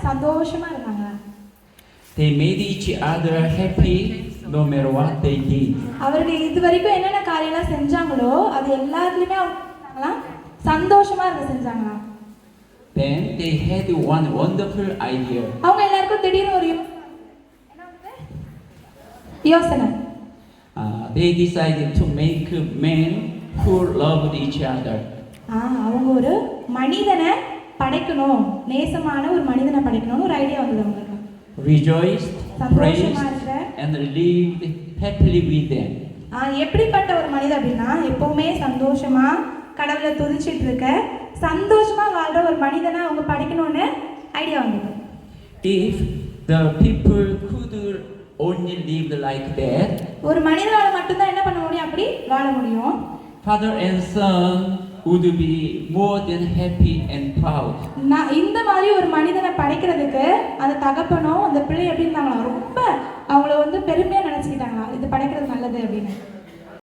சந்தோஷமா இருந்தாங்க. They made each other happy no matter what they did. அவர்கள் இதுவரைக்கும் என்னென்ன காரியம்லாம் செஞ்சாங்களோ அது எல்லாத்துலயுமே அவங்க சந்தோஷமா இருந்து செஞ்சாங்களாம். Then they had one wonderful idea. அவங்க எல்லாருக்கும் திடீர்னு ஒரு யோசனை. They decided to make men who loved each other. அவங்க ஒரு மனிதனை படைக்கணும், நேசமான ஒரு மனிதனை படைக்கணும்னு ஒரு ஐடியா வந்தது அவங்களுக்கு. Rejoiced, praised, and lived happily with them. எப்படிப்பட்ட ஒரு மனிதன் அப்படின்னா எப்பவுமே சந்தோஷமா கடவுளை துதிச்சிட்டு இருக்க சந்தோஷமா வாழ்ற ஒரு மனிதனை அவங்க படைக்கணும்னு ஐடியா வந்தது. If the people could only live like that, ஒரு மனிதனால மட்டும்தான் என்ன பண்ண முடியும், அப்படி வாழ முடியும். Father and son would be more than happy and proud. இந்த மாதிரி ஒரு மனிதனை படைக்கிறதுக்கு அந்த தகப்பனும் அந்த பிள்ளை எப்படி இருந்தாங்களா, ரொம்ப அவங்கள பெருமையா நினைச்சுக்கிட்டாங்களா, இது படைக்கிறது நல்லது அப்படின்னு.